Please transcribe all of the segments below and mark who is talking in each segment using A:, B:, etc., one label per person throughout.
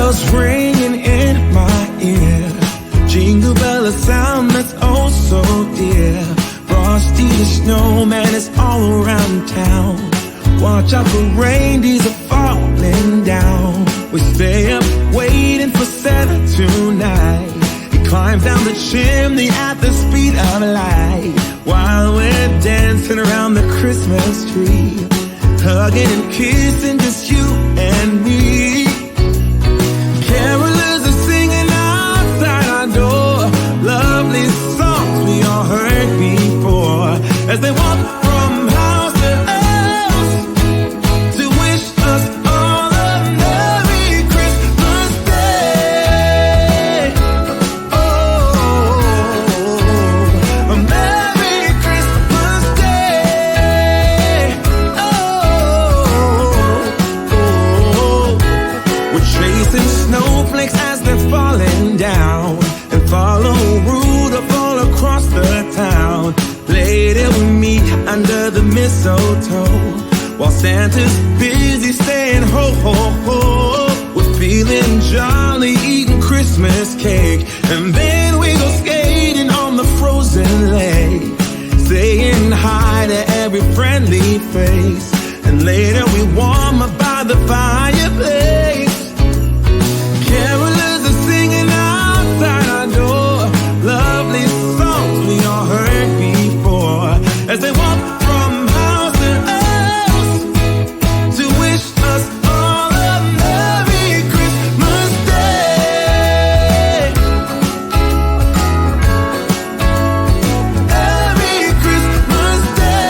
A: bells ringing in my ear. Jingle bell, a sound that's oh so dear. Frosty the snowman is all around town. Watch out for reindeers are falling down. We stay up waiting for Santa tonight. He climbs down the chimney at the speed of light, while we're dancing around the Christmas tree, hugging and kissing just you and me. Carolers are singing outside our door, lovely songs we all heard before, as they walk from house to house to wish us all a Merry Christmas Day. Oh, a Merry Christmas Day. Oh, we're chasing snowflakes as they're falling down, and follow Rudolf all across the town. Later we meet under the mistletoe, while Santa's busy saying ho ho ho. We're feeling jolly, eating Christmas cake, and then we go skating on the frozen lake, saying hi to every friendly face, and later we warm up by the fireplace. Carolers are singing outside our door, lovely songs we all heard before, as they walk from house to house to wish us all a Merry Christmas Day. Merry Christmas Day.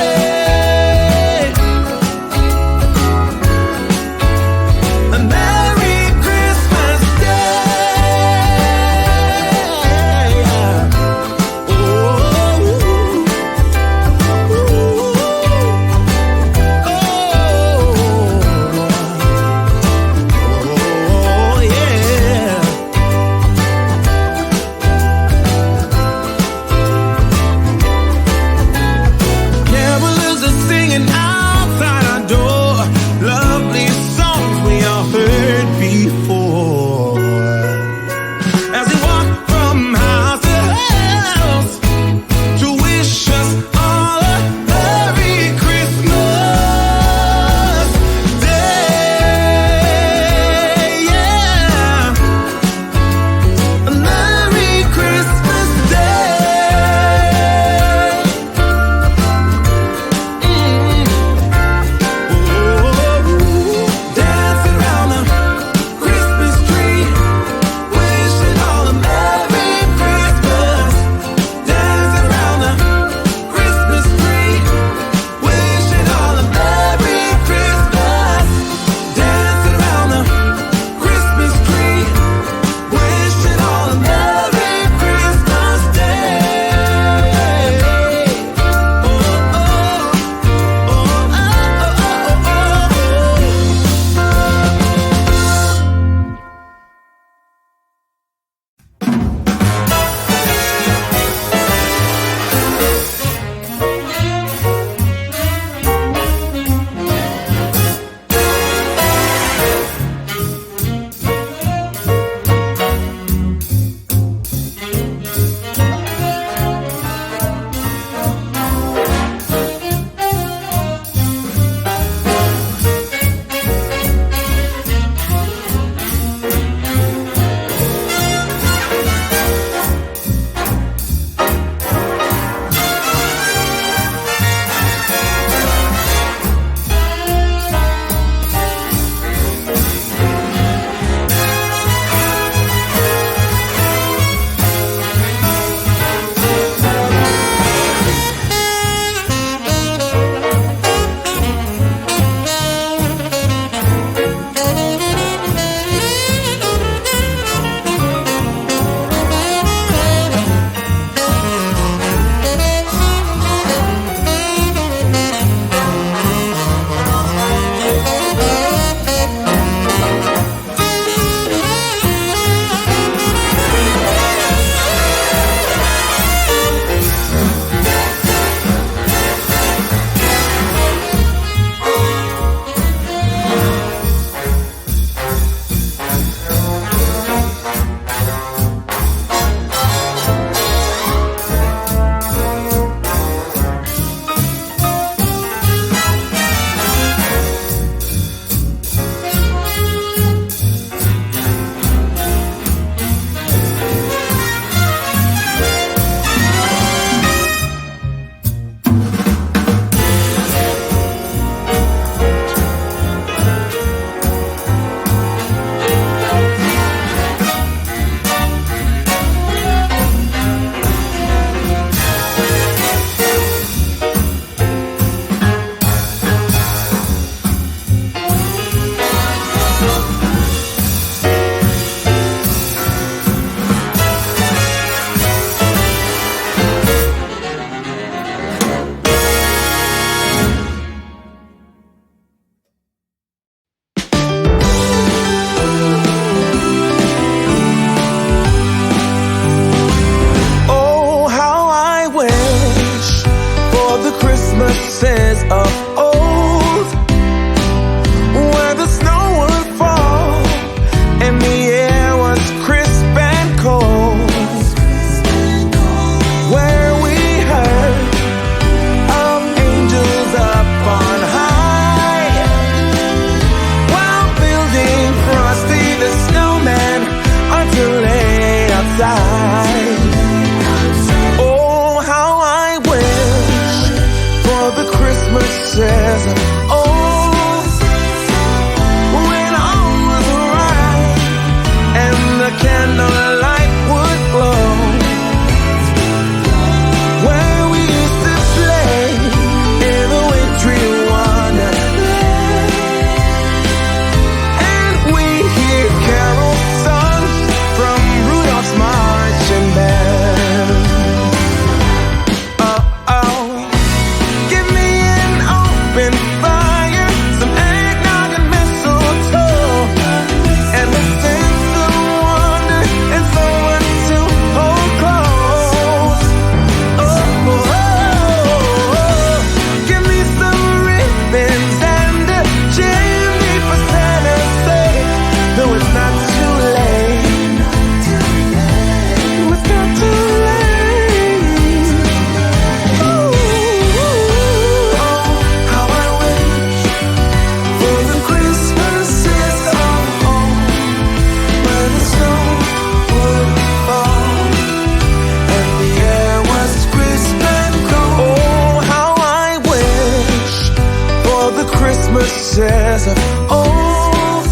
A: promises of old,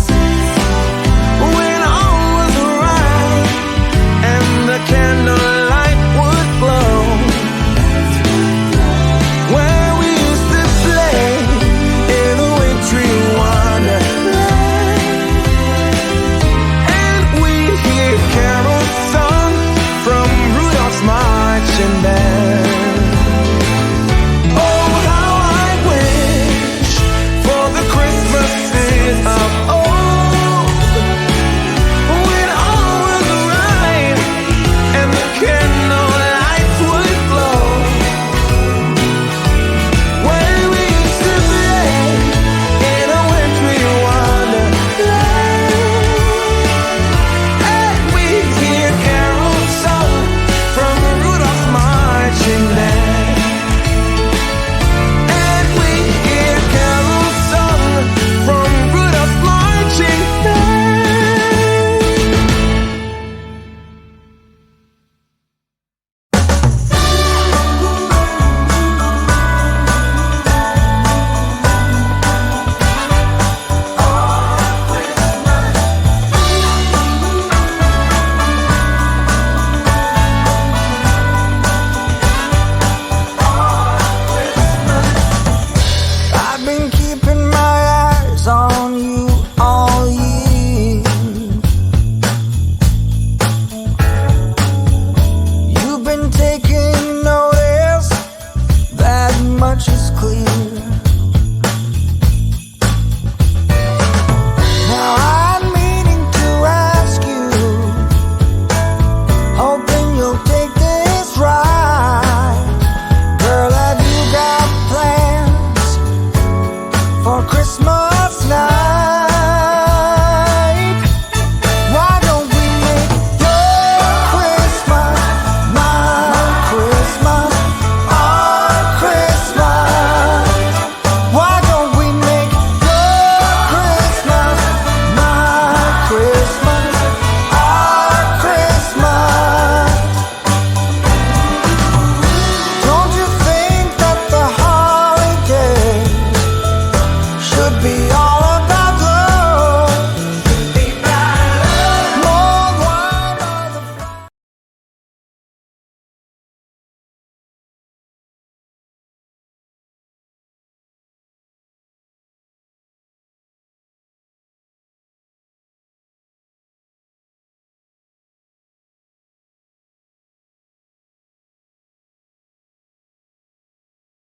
A: when all was right and the candlelight would glow, where we used to play in a wintry wonderland, and we'd hear carols sung from Rudolph's marching band. Oh, how I wish for the Christmases of old, when all was right and the candlelights would glow, where we used to play in a wintry wonderland, and we'd hear carols sung from Rudolph's marching band, and we'd hear carols sung from Rudolph's marching band. I've been keeping my eyes on you all year. You've been taking notice, that much is clear. Now I'm meaning to ask you, hoping you'll take this right. Girl, have you got plans for Christmas night?